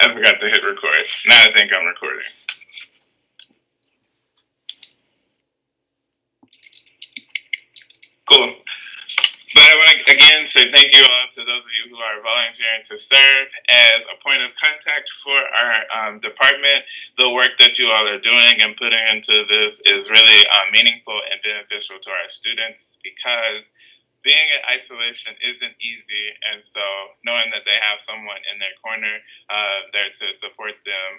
I forgot to hit record. Now I think I'm recording. Cool. But I want to again say thank you all to those of you who are volunteering to serve as a point of contact for our department. The work that you all are doing and putting into this is really meaningful and beneficial to our students because being in isolation isn't easy, and so knowing that they have someone in their corner there to support them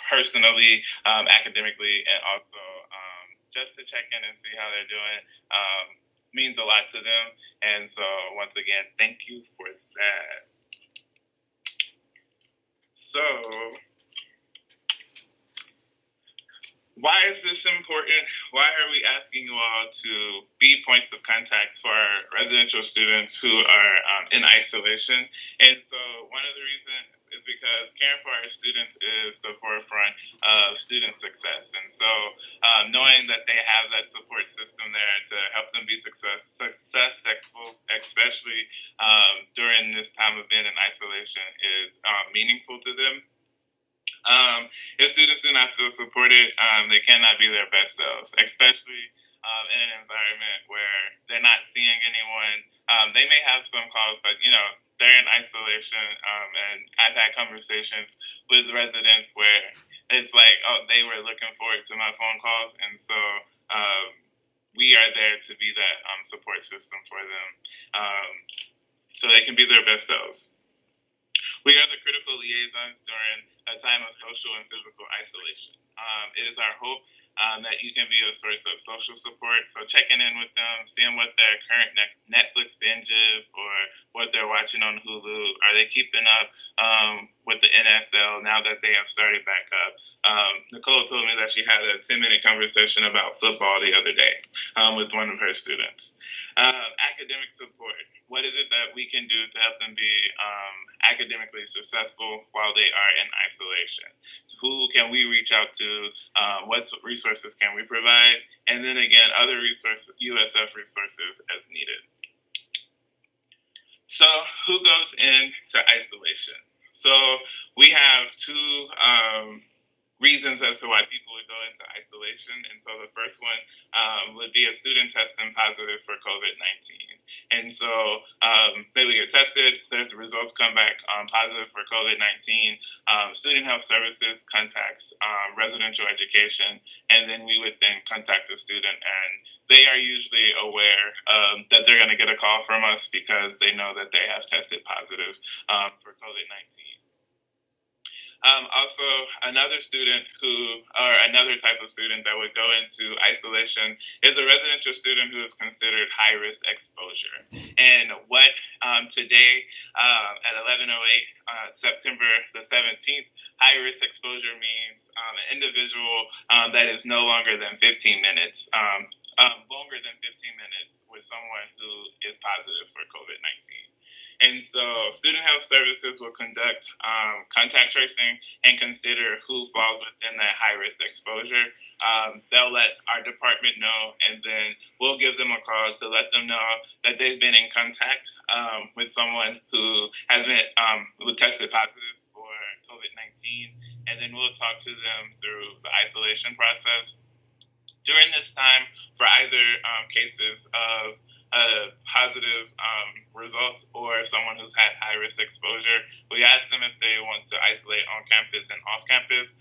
personally, academically, and also just to check in and see how they're doing means a lot to them. And so, once again, thank you for that. So, why is this important? Why are we asking you all to be points of contact for our residential students who are in isolation? And so one of the reasons is because caring for our students is the forefront of student success. And so knowing that they have that support system there to help them be successful, especially during this time of being in isolation, is meaningful to them. If students do not feel supported, they cannot be their best selves, especially in an environment where they're not seeing anyone. They may have some calls, but they're in isolation. And I've had conversations with residents where it's like, oh, they were looking forward to my phone calls, and so we are there to be that support system for them, so they can be their best selves. We are the critical liaisons during a time of social and physical isolation. It is our hope that you can be a source of social support. So checking in with them, seeing what their current Netflix binge is or what they're watching on Hulu. Are they keeping up with the NFL now that they have started back up? Nicole told me that she had a 10-minute conversation about football the other day with one of her students. Academic support. What is it that we can do to help them be academically successful while they are in isolation? Who can we reach out to? What resources can we provide? And then again, other resources, USF resources as needed. So who goes into isolation? So we have two reasons as to why people would go into isolation. And so the first one would be a student testing positive for COVID-19. And so they would get tested, their results come back positive for COVID-19. Student Health Services contacts residential education, and then we would then contact the student, and they are usually aware that they're going to get a call from us because they know that they have tested positive for COVID-19. Also, another type of student that would go into isolation is a residential student who is considered high-risk exposure. And what today at 11:08, September the 17th, high-risk exposure means an individual that is no longer than 15 minutes, longer than 15 minutes with someone who is positive for COVID-19. And so Student Health Services will conduct contact tracing and consider who falls within that high-risk exposure. They'll let our department know, and then we'll give them a call to let them know that they've been in contact with someone who has been who tested positive for COVID-19, and then we'll talk to them through the isolation process. During this time, for either cases of positive results or someone who's had high-risk exposure, we ask them if they want to isolate on campus and off campus,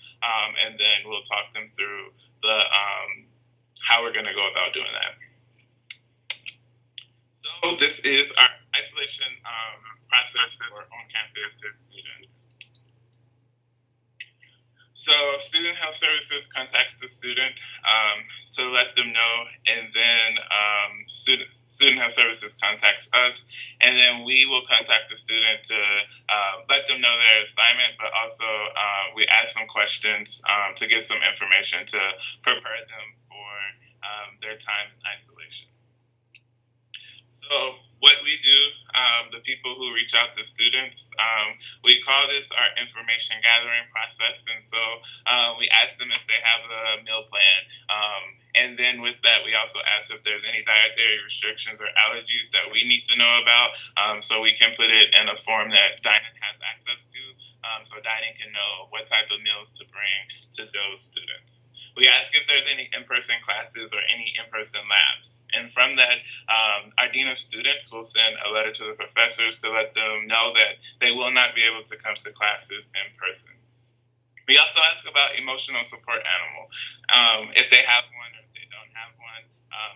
and then we'll talk them through the how we're going to go about doing that. So this is our isolation process for on-campus students. So Student Health Services contacts the student to let them know, and then Student Health Services contacts us, and then we will contact the student to let them know their assignment, but also we ask some questions to get some information to prepare them for their time in isolation. So what we do, the people who reach out to students, we call this our information gathering process. And so we ask them if they have a meal plan. And then with that, we also ask if there's any dietary restrictions or allergies that we need to know about, so we can put it in a form that Dinah has access to so dining can know what type of meals to bring to those students. We ask if there's any in-person classes or any in-person labs. And from that, our Dean of Students will send a letter to the professors to let them know that they will not be able to come to classes in person. We also ask about emotional support animal, if they have one or if they don't have one.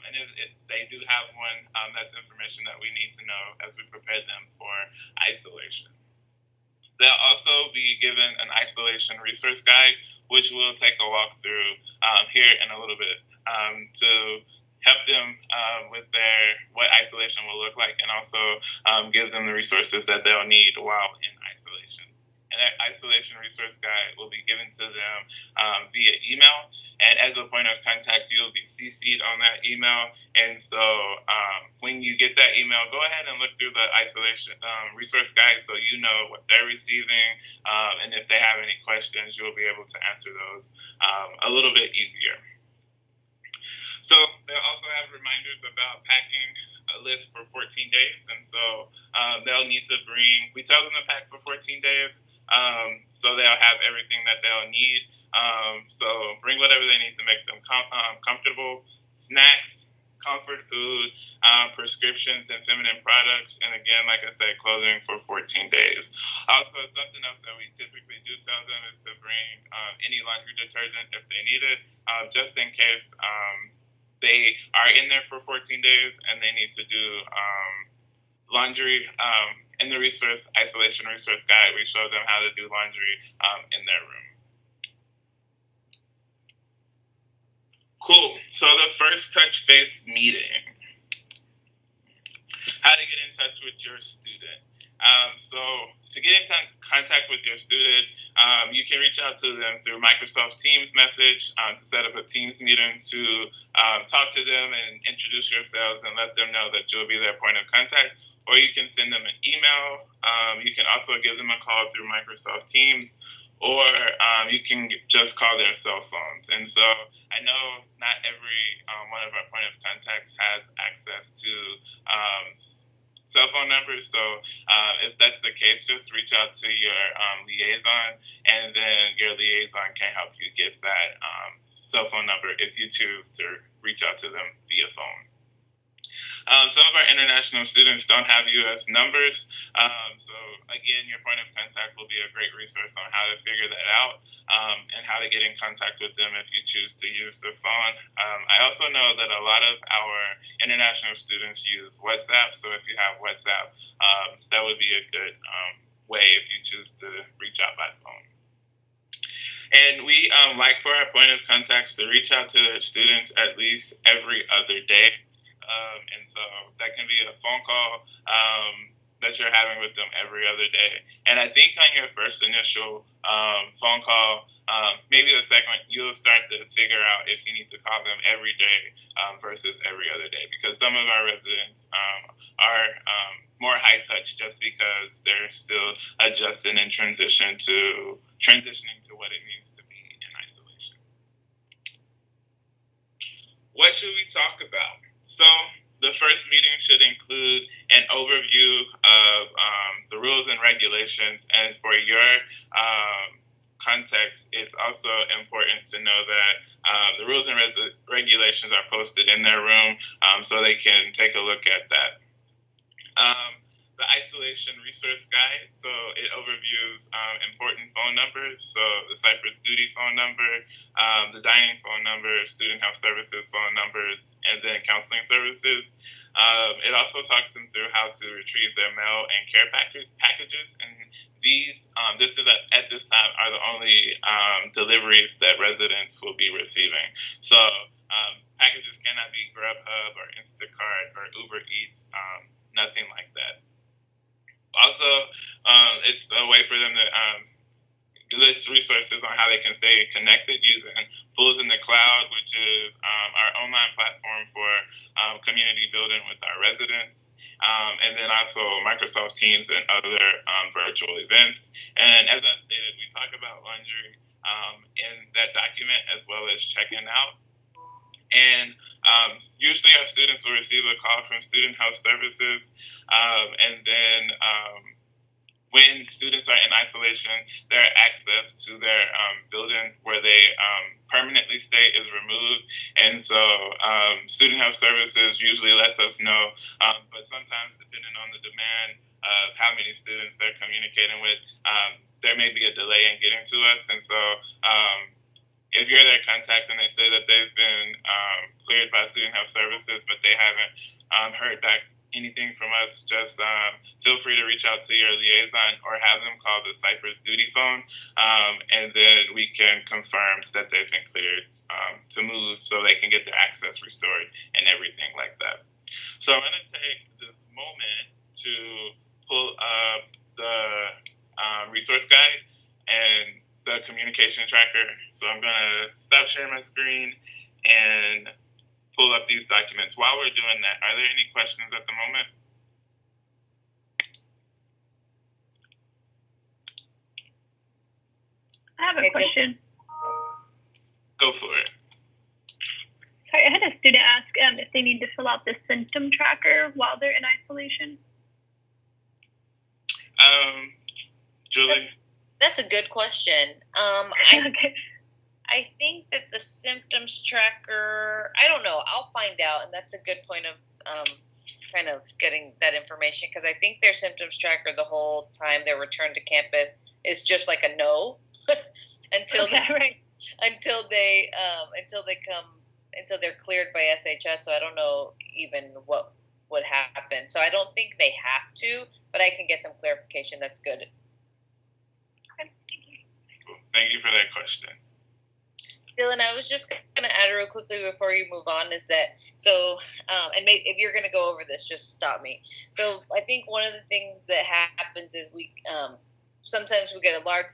And if they do have one, that's information that we need to know as we prepare them for isolation. They'll also be given an isolation resource guide, which we'll take a walk through here in a little bit to help them with what isolation will look like, and also give them the resources that they'll need while in isolation. And that isolation resource guide will be given to them via email. And as a point of contact, you'll be CC'd on that email. And so when you get that email, go ahead and look through the isolation resource guide so you know what they're receiving. And if they have any questions, you'll be able to answer those a little bit easier. So they'll also have reminders about packing a list for 14 days. And so they'll need to bring, we tell them to pack for 14 days. So they'll have everything that they'll need. So bring whatever they need to make them comfortable. Snacks, comfort food, prescriptions, and feminine products. And again, like I said, clothing for 14 days. Also, something else that we typically do tell them is to bring any laundry detergent if they need it, just in case they are in there for 14 days and they need to do laundry. In the isolation resource guide, we show them how to do laundry in their room. Cool. So the first touch base meeting. How to get in touch with your student. So to get in contact with your student, you can reach out to them through Microsoft Teams message to set up a Teams meeting to talk to them and introduce yourselves and let them know that you'll be their point of contact. Or you can send them an email. You can also give them a call through Microsoft Teams, or you can just call their cell phones. And so I know not every one of our point of contacts has access to cell phone numbers. So if that's the case, just reach out to your liaison, and then your liaison can help you get that cell phone number if you choose to reach out to them via phone. Some of our international students don't have U.S. numbers. So again, your point of contact will be a great resource on how to figure that out and how to get in contact with them if you choose to use the phone. I also know that a lot of our international students use WhatsApp. So if you have WhatsApp, that would be a good way if you choose to reach out by phone. And we like for our point of contacts to reach out to their students at least every other day. And so that can be a phone call that you're having with them every other day. And I think on your first initial phone call, maybe the second, you'll start to figure out if you need to call them every day versus every other day, because some of our residents are more high touch just because they're still adjusting and transitioning to what it means to be in isolation. What should we talk about? So the first meeting should include an overview of the rules and regulations. And for your context, it's also important to know that the rules and regulations are posted in their room so they can take a look at that. The isolation resource guide, so it overviews important phone numbers, so the Cypress duty phone number, the dining phone number, student health services phone numbers, and then counseling services. It also talks them through how to retrieve their mail and care packages, and this is at this time are the only deliveries that residents will be receiving. So packages cannot be Grubhub or Instacart or Uber Eats, nothing like that. Also, it's a way for them to list resources on how they can stay connected using Pools in the Cloud, which is our online platform for community building with our residents, and then also Microsoft Teams and other virtual events. And as I stated, we talk about laundry in that document as well as checking out. And usually our students will receive a call from Student Health Services, and then when students are in isolation, their access to their building where they permanently stay is removed. And so student health services usually lets us know, but sometimes depending on the demand of how many students they're communicating with, there may be a delay in getting to us. And so if you're their contact and they say that they've been cleared by student health services, but they haven't heard back anything from us, just feel free to reach out to your liaison or have them call the Cypress duty phone, and then we can confirm that they've been cleared to move so they can get their access restored and everything like that. So I'm going to take this moment to pull up the resource guide and the communication tracker. So I'm going to stop sharing my screen and pull up these documents. While we're doing that, are there any questions at the moment? I have a question. Go for it. Sorry, I had a student ask if they need to fill out the symptom tracker while they're in isolation. Julie? That's a good question. Okay. I think that the symptoms tracker, I don't know. I'll find out, and that's a good point of kind of getting that information, because I think their symptoms tracker the whole time their return to campus is just like a no until they're cleared by SHS. So I don't know even what would happen. So I don't think they have to, but I can get some clarification. That's good. Okay, thank you. Cool. Thank you for that question. Dylan, I was just going to add real quickly before you move on is that, so, and maybe if you're going to go over this, just stop me. So I think one of the things that happens is we, sometimes we get a large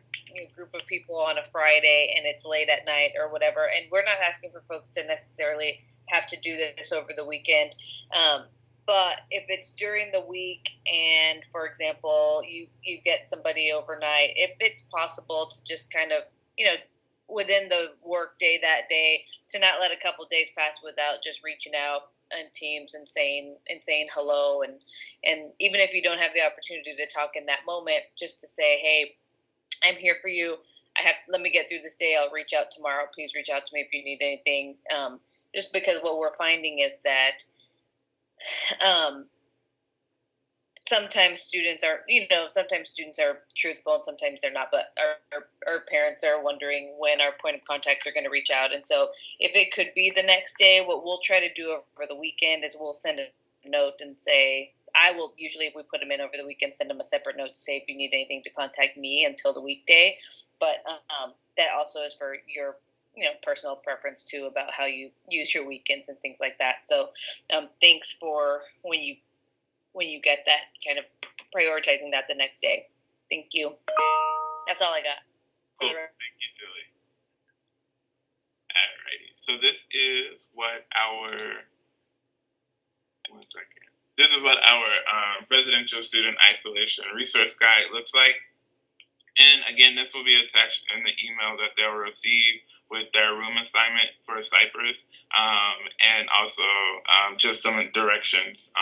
group of people on a Friday and it's late at night or whatever, and we're not asking for folks to necessarily have to do this over the weekend. But if it's during the week and, for example, you get somebody overnight, if it's possible to just kind of, within the work day that day, to not let a couple days pass without just reaching out on Teams and saying hello, and even if you don't have the opportunity to talk in that moment, just to say, hey, I'm here for you. Let me get through this day. I'll reach out tomorrow. Please reach out to me if you need anything. Just because what we're finding is that sometimes students are truthful and sometimes they're not, but our parents are wondering when our point of contacts are going to reach out. And so if it could be the next day, what we'll try to do over the weekend is we'll send a note and say, I will usually, if we put them in over the weekend, send them a separate note to say if you need anything to contact me until the weekday. But that also is for your personal preference too about how you use your weekends and things like that. So thanks for when you get that, kind of prioritizing that the next day. Thank you. That's all I got. Cool. Thank you, Julie. Alrighty. So this is what our residential student isolation resource guide looks like. And again, this will be attached in the email that they'll receive with their room assignment for Cypress, and also just some directions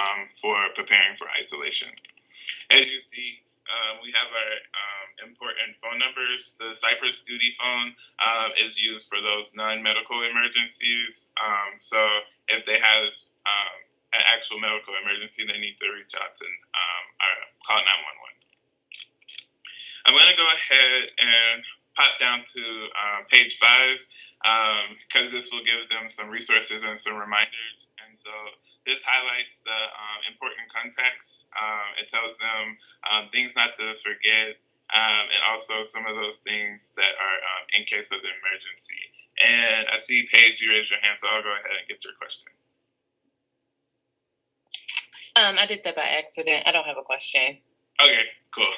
for preparing for isolation. As you see, we have our important phone numbers. The Cypress duty phone is used for those non-medical emergencies. So if they have an actual medical emergency, they need to reach out to call 911. I'm going to go ahead and pop down to page 5 because this will give them some resources and some reminders. And so this highlights the important contacts. It tells them things not to forget, and also some of those things that are in case of the emergency. And I see, Paige, you raised your hand, so I'll go ahead and get your question. I did that by accident. I don't have a question. Okay, cool.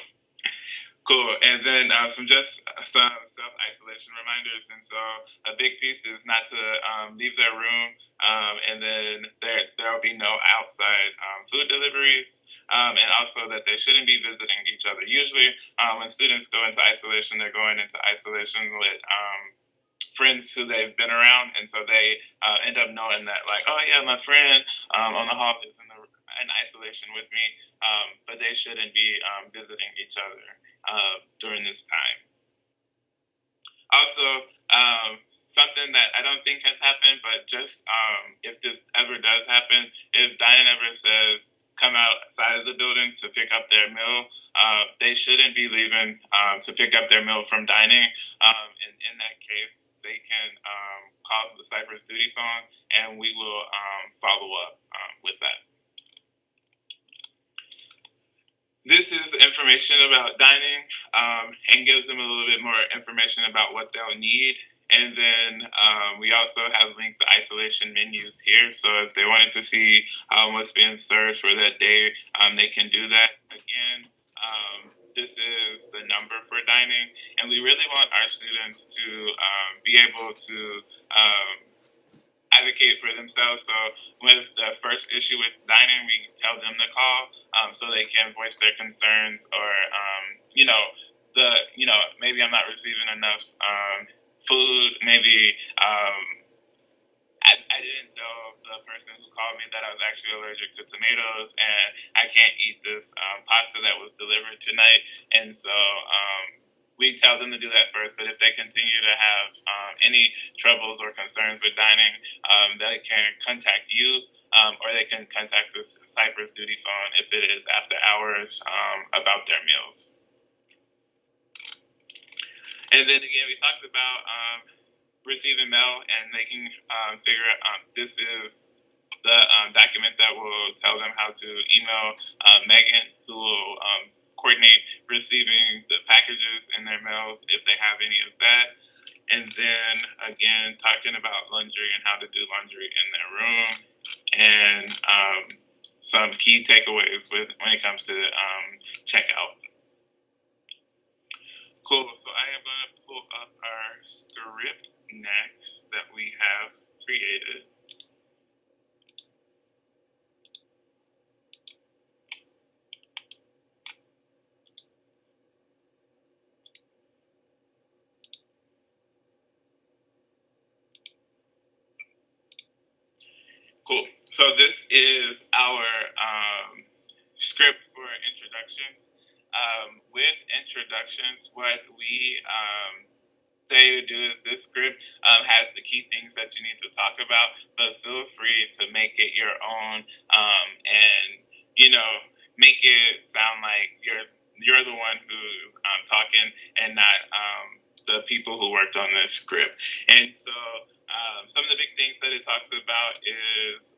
Cool. And then some self-isolation reminders. And so a big piece is not to leave their room, and then there will be no outside food deliveries, and also that they shouldn't be visiting each other. Usually when students go into isolation, they're going into isolation with friends who they've been around, and so they end up knowing that, like, oh yeah, my friend on the hall is in the in isolation with me, but they shouldn't be visiting each other during this time. Also, something that I don't think has happened, but just if this ever does happen, if Diane ever says come outside of the building to pick up their meal, they shouldn't be leaving to pick up their meal from dining. And in that case, they can call the Cypress duty phone, and we will follow up with that. This is information about dining and gives them a little bit more information about what they'll need. And then we also have linked the isolation menus here. So if they wanted to see what's being served for that day, they can do that. Again, this is the number for dining. And we really want our students to be able to advocate for themselves. So with the first issue with dining, we tell them to call so they can voice their concerns, or maybe I'm not receiving enough food. Maybe I didn't tell the person who called me that I was actually allergic to tomatoes, and I can't eat this pasta that was delivered tonight. And so we tell them to do that first, but if they continue to have any troubles or concerns with dining, they can contact you, or they can contact the Cypress duty phone if it is after hours about their meals. And then again, we talked about receiving mail, and they can figure out this is the document that will tell them how to email Megan, who will coordinate receiving the packages in their mails if they have any of that. And then again, talking about laundry and how to do laundry in their room, and some key takeaways when it comes to checkout. Cool. So I am going to pull up our script next that we have created. Cool. So this is our script for introductions. With introductions, what we say to do is this script has the key things that you need to talk about, but feel free to make it your own, and make it sound like you're the one who's talking and not the people who worked on this script. And so some of the big things that it talks about is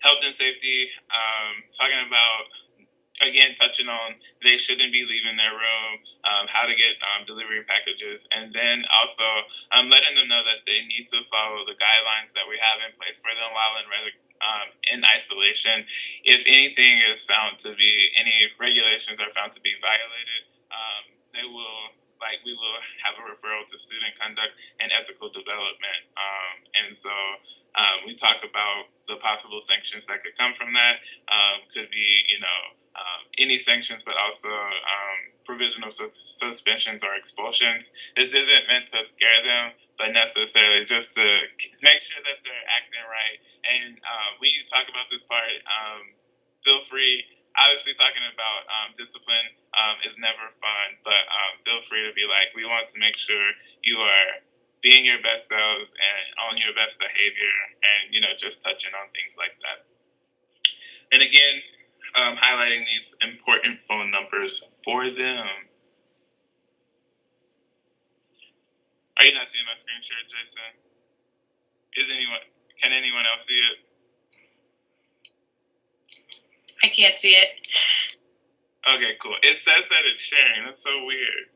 health and safety, talking about, again, touching on they shouldn't be leaving their room, how to get delivery packages, and then also letting them know that they need to follow the guidelines that we have in place for them while in isolation. If anything is found to be, any regulations are found to be violated, we will have a referral to student conduct and ethical development. And so we talk about the possible sanctions that could come from that. Could be, any sanctions, but also provisional suspensions or expulsions. This isn't meant to scare them, but necessarily just to make sure that they're acting right. And when you talk about this part, feel free. Obviously, talking about discipline is never fun, but feel free to be like, we want to make sure you are being your best selves and on your best behavior, and just touching on things like that. And again, highlighting these important phone numbers for them. Are you not seeing my screen share, Jason? Can anyone else see it? I can't see it. Okay, cool. It says that it's sharing. That's so weird.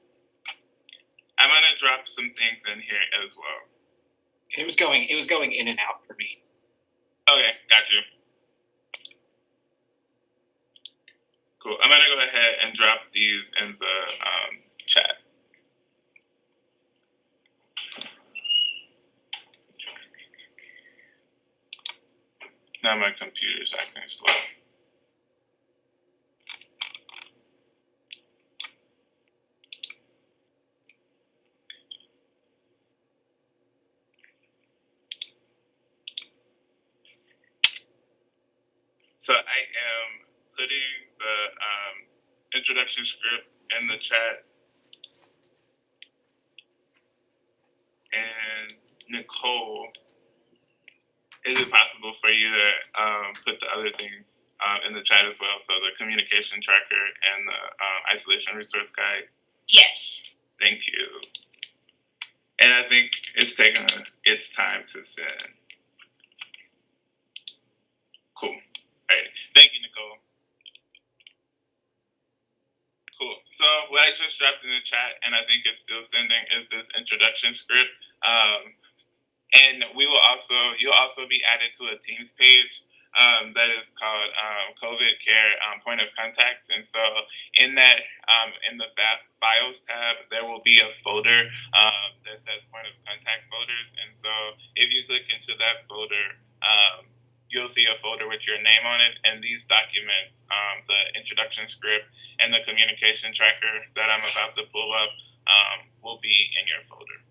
I'm gonna drop some things in here as well. It was going in and out for me. Okay, got you. Cool. I'm gonna go ahead and drop these in the chat. Now my computer's acting slow. So I am putting the introduction script in the chat. And Nicole, is it possible for you to put the other things in the chat as well? So the communication tracker and the isolation resource guide? Yes. Thank you. And I think it's taken its time to send. Cool. All right. Thank you, Nicole. Cool. So what I just dropped in the chat, and I think it's still sending, is this introduction script. And you'll also be added to a Teams page that is called COVID Care Point of Contacts. And so in that, in the Files tab, there will be a folder that says Point of Contact folders. And so if you click into that folder, you'll see a folder with your name on it. And these documents, the introduction script and the communication tracker that I'm about to pull up, will be in your folder.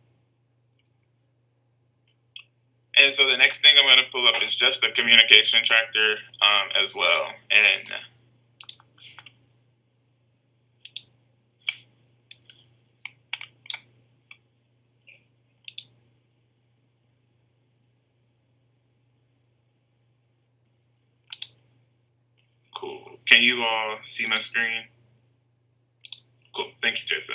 And so the next thing I'm going to pull up is just the communication tracker as well. And cool. Can you all see my screen? Cool. Thank you, Jason.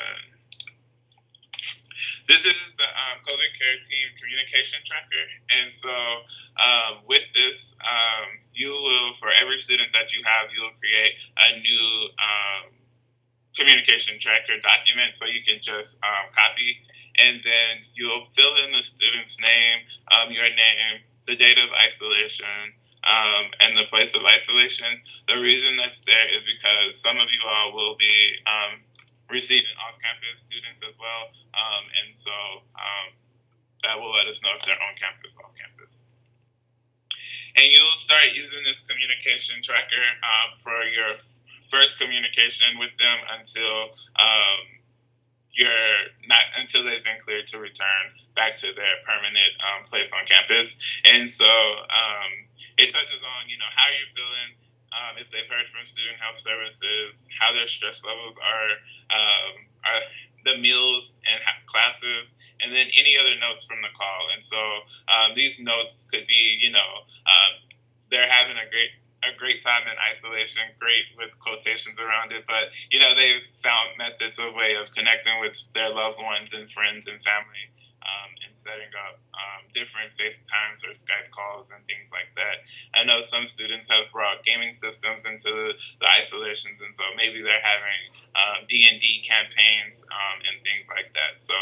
This is the COVID Care Team Communication Tracker. And so with this, you will, for every student that you have, you'll create a new communication tracker document. So you can just copy, and then you'll fill in the student's name, your name, the date of isolation, and the place of isolation. The reason that's there is because some of you all will be receiving off-campus students as well, and so that will let us know if they're on campus, off campus. And you'll start using this communication tracker for your first communication with them until until they've been cleared to return back to their permanent place on campus. And so it touches on how you're feeling. If they've heard from student health services, how their stress levels are the meals and classes, and then any other notes from the call. And so these notes could be, they're having a great time in isolation, great with quotations around it, but they've found methods of way of connecting with their loved ones and friends and family, and setting up different FaceTimes or Skype calls and things like that. I know some students have brought gaming systems into the isolations, and so maybe they're having D&D campaigns and things like that. So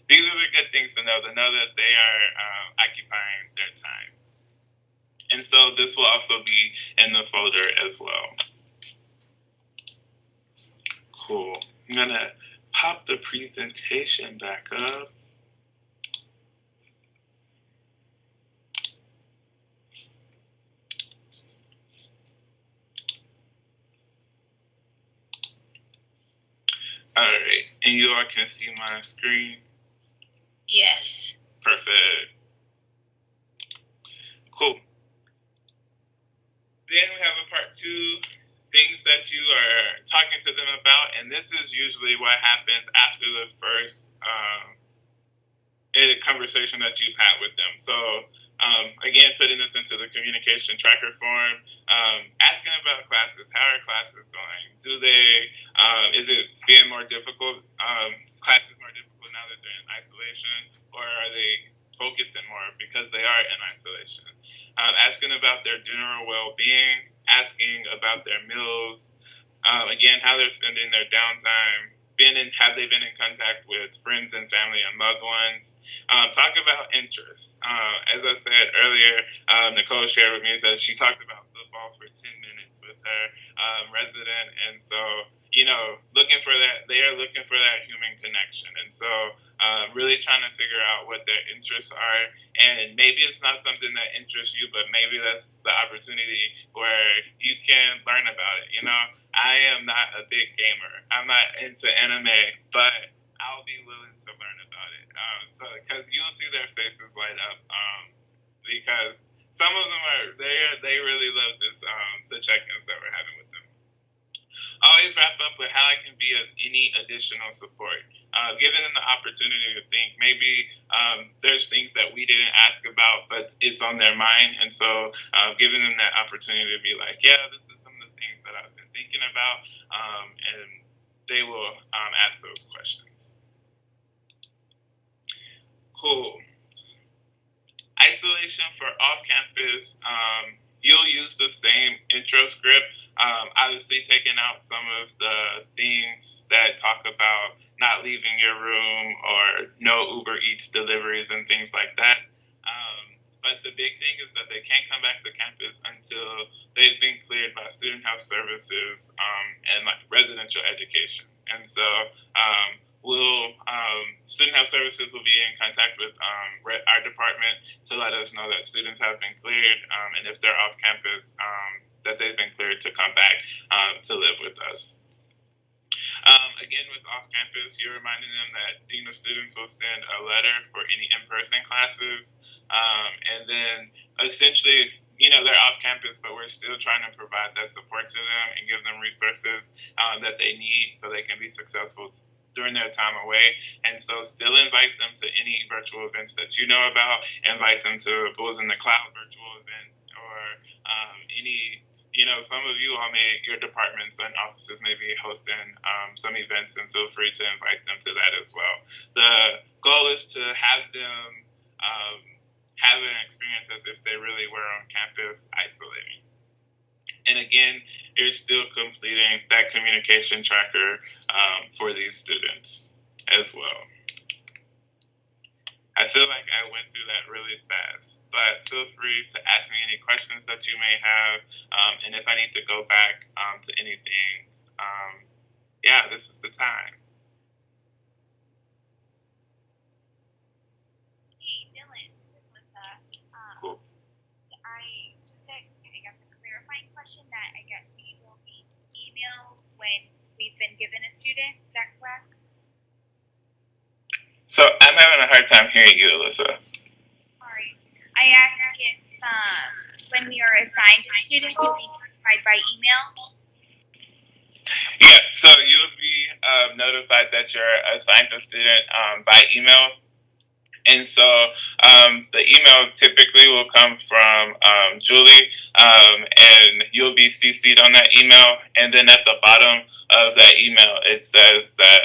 these are the good things to know that they are occupying their time. And so this will also be in the folder as well. Cool. I'm going to pop the presentation back up. All right. And you all can see my screen? Yes. Perfect. Cool. Then we have a part 2, things that you are talking to them about, and this is usually what happens after the first conversation that you've had with them. So again, putting this into the communication tracker form, asking about classes. How are classes going? Is it being more difficult? Classes more difficult now that they're in isolation, or are they focusing more because they are in isolation? Asking about their general well-being, asking about their meals, again, how they're spending their downtime, have they been in contact with friends and family and loved ones? Talk about interests. As I said earlier, Nicole shared with me that she talked about football for 10 minutes with her resident, and so looking for that, they are looking for that human connection. And so really trying to figure out what their interests are. And maybe it's not something that interests you, but maybe that's the opportunity where you can learn about it. I am not a big gamer. I'm not into anime, but I'll be willing to learn about it. Because you'll see their faces light up. Because some of them are they really love this the check-ins that we're having with them. Always wrap up with how I can be of any additional support. Giving them the opportunity to think. Maybe there's things that we didn't ask about, but it's on their mind, and so giving them that opportunity to be like, yeah, this is some of the things that I've been thinking about, and they will ask those questions. Cool. Isolation for off-campus. You'll use the same intro script. Obviously, taking out some of the things that talk about not leaving your room or no Uber Eats deliveries and things like that. But the big thing is that they can't come back to campus until they've been cleared by Student Health Services and like residential education. And so Student Health Services will be in contact with our department to let us know that students have been cleared, and if they're off campus, that they've been cleared to come back to live with us. Again, with off campus, you're reminding them that Dean of Students will send a letter for any in-person classes, and then essentially, they're off campus, but we're still trying to provide that support to them and give them resources that they need so they can be successful during their time away. And so still invite them to any virtual events that you know about, invite them to Bulls in the Cloud virtual events, or any, some of you all your departments and offices may be hosting some events, and feel free to invite them to that as well. The goal is to have them have an experience as if they really were on campus isolating. And again, you're still completing that communication tracker for these students as well. I feel like I went through that really fast, but feel free to ask me any questions that you may have. And if I need to go back to anything, this is the time. Hey, Dylan, this is Melissa. Cool. I got the clarifying question that I guess we will be emailed when we've been given a student. Is that correct? So I'm having a hard time hearing you, Alyssa. Sorry. I asked if when we are assigned a student, we'll be notified by email. Yeah, so you'll be notified that you're assigned a student by email. And so the email typically will come from Julie, and you'll be CC'd on that email. And then at the bottom of that email, it says that,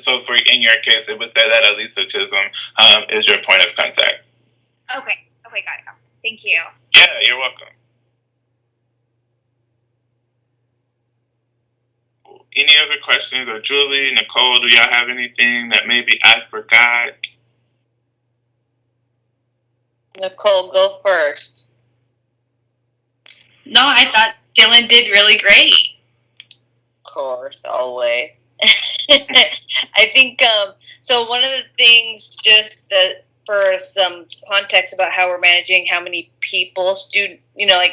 so for in your case, it would say that Elisa Chisholm is your point of contact. Okay, got it. Awesome. Thank you. Yeah, you're welcome. Any other questions? Or Julie, Nicole, do y'all have anything that maybe I forgot? Nicole, go first. No, I thought Dylan did really great. Of course, always. I think, so one of the things, just for some context about how we're managing how many people,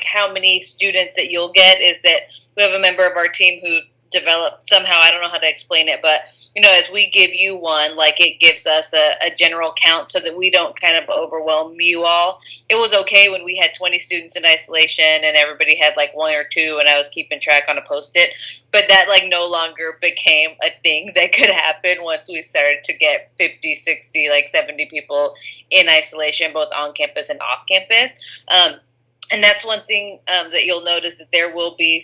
how many students that you'll get, is that we have a member of our team who developed somehow, I don't know how to explain it, but as we give you one, it gives us a general count so that we don't kind of overwhelm you all. It was okay when we had 20 students in isolation and everybody had one or two and I was keeping track on a Post-it, but that no longer became a thing that could happen once we started to get 50, 60, 70 people in isolation, both on campus and off campus. And that's one thing that you'll notice, that there will be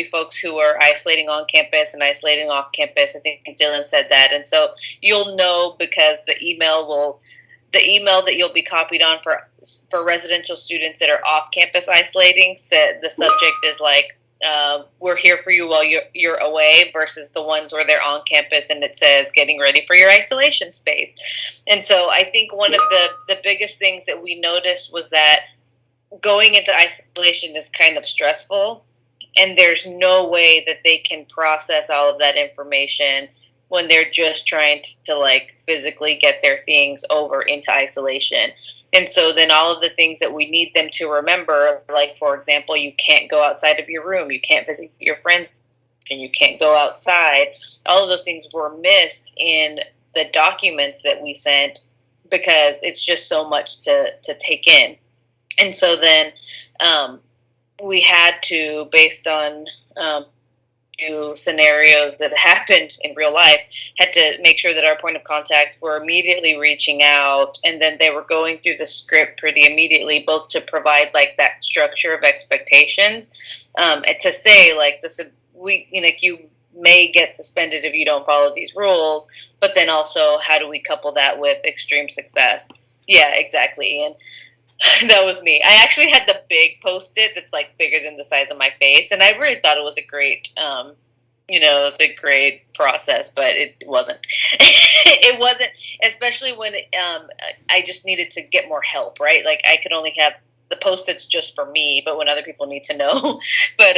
folks who are isolating on campus and isolating off campus. I think Dylan said that. And so you'll know, because the email that you'll be copied on for residential students that are off campus isolating, said the subject is we're here for you while you're away, versus the ones where they're on campus and it says getting ready for your isolation space. And so I think one of the biggest things that we noticed was that going into isolation is kind of stressful, and there's no way that they can process all of that information when they're just trying to physically get their things over into isolation. And so then all of the things that we need them to remember, for example, you can't go outside of your room, you can't visit your friends, and you can't go outside. All of those things were missed in the documents that we sent, because it's just so much to take in. And so then we had to, based on new scenarios that happened in real life, had to make sure that our point of contact were immediately reaching out, and then they were going through the script pretty immediately, both to provide like that structure of expectations, and to say like this, you may get suspended if you don't follow these rules, but then also how do we couple that with extreme success? Yeah, exactly. And that was me. I actually had the big Post-it that's like bigger than the size of my face, and I really thought it was a great, it was a great process, but it wasn't. It wasn't, especially when I just needed to get more help, right? Like I could only have the Post-its just for me, but when other people need to know. But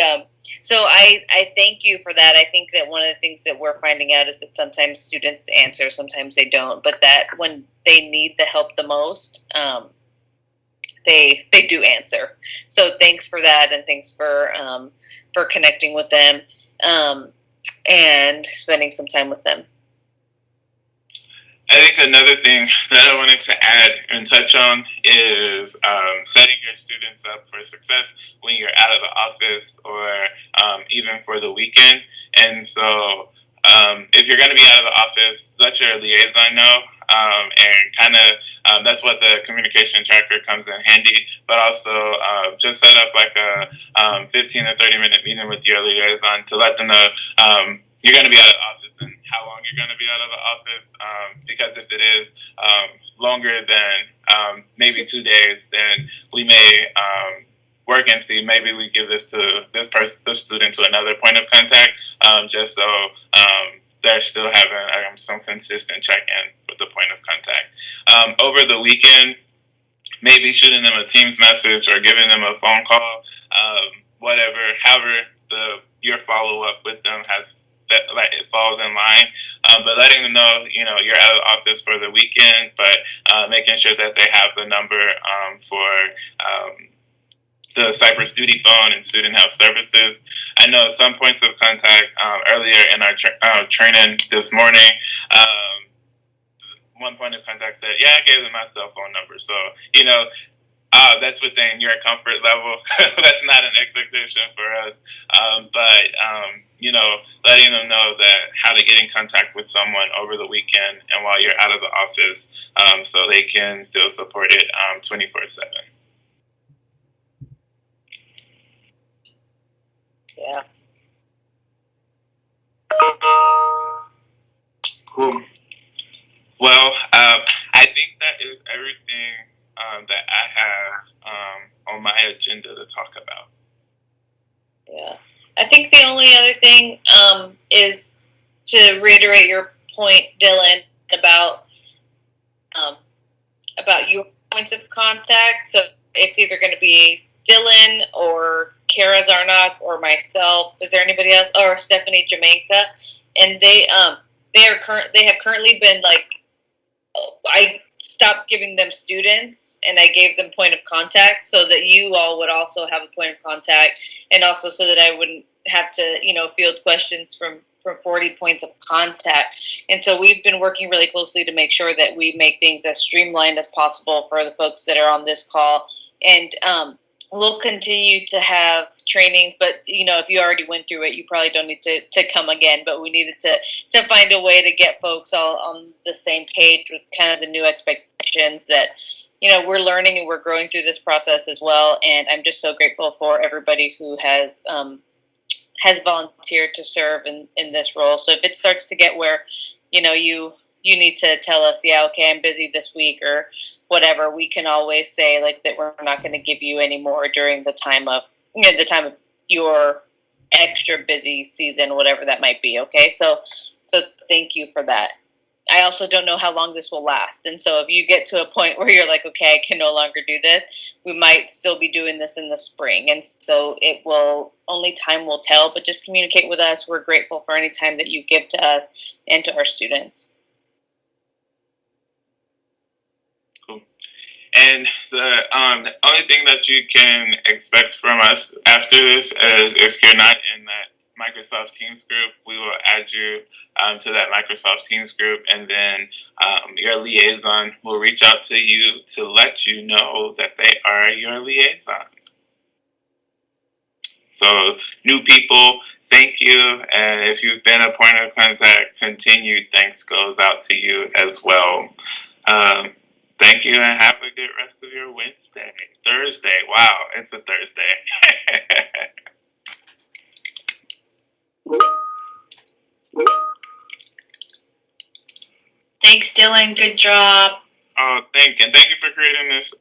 so I thank you for that. I think that one of the things that we're finding out is that sometimes students answer, sometimes they don't, but that when they need the help the most, they do answer. So thanks for that, and thanks for connecting with them and spending some time with them. I think another thing that I wanted to add and touch on is setting your students up for success when you're out of the office, or even for the weekend. And so if you're going to be out of the office, let your liaison know. And kind of that's what the communication tracker comes in handy. But also just set up like a 15 or 30-minute meeting with your liaison to let them know you're going to be out of the office and how long you're going to be out of the office. Because if it is longer than maybe 2 days, then we may work and see maybe we give this to this student to another point of contact, just so they're still having some consistent check-in with the point of contact. Over the weekend, maybe shooting them a Teams message or giving them a phone call, whatever, however your follow-up with them like it falls in line, but letting them know, you're out of the office for the weekend, but making sure that they have the number for the Cypress Duty Phone and Student Health Services. I know some points of contact earlier in our training this morning, one point of contact said, yeah, I gave them my cell phone number. So, that's within your comfort level. That's not an expectation for us. But letting them know that how to get in contact with someone over the weekend and while you're out of the office, so they can feel supported 24/7. Yeah. Cool. Well, I think that is everything that I have on my agenda to talk about. Yeah. I think the only other thing is to reiterate your point, Dylan, about your points of contact. So it's either going to be Dylan or Kara Zarnock or myself. Is there anybody else? Or Stephanie Jamaica? And they have currently been like, I stopped giving them students and I gave them point of contact so that you all would also have a point of contact, and also so that I wouldn't have to, field questions from 40 points of contact. And so we've been working really closely to make sure that we make things as streamlined as possible for the folks that are on this call. And we'll continue to have trainings, but if you already went through it, you probably don't need to come again. But we needed to find a way to get folks all on the same page with kind of the new expectations that we're learning and we're growing through this process as well. And I'm just so grateful for everybody who has volunteered to serve in this role. So if it starts to get where you need to tell us, yeah, okay, I'm busy this week or whatever, we can always say like that we're not going to give you any more during the time of your extra busy season, whatever that might be. Okay, so thank you for that. I also don't know how long this will last, and so if you get to a point where you're like, okay, I can no longer do this, we might still be doing this in the spring, and so only time will tell. But just communicate with us. We're grateful for any time that you give to us and to our students. And the only thing that you can expect from us after this is if you're not in that Microsoft Teams group, we will add you to that Microsoft Teams group, and then your liaison will reach out to you to let you know that they are your liaison. So, new people, thank you. And if you've been a point of contact, continued thanks goes out to you as well. Thank you and have a good rest of your Thursday. Wow, it's a Thursday. Thanks, Dylan. Good job. Thank you for creating this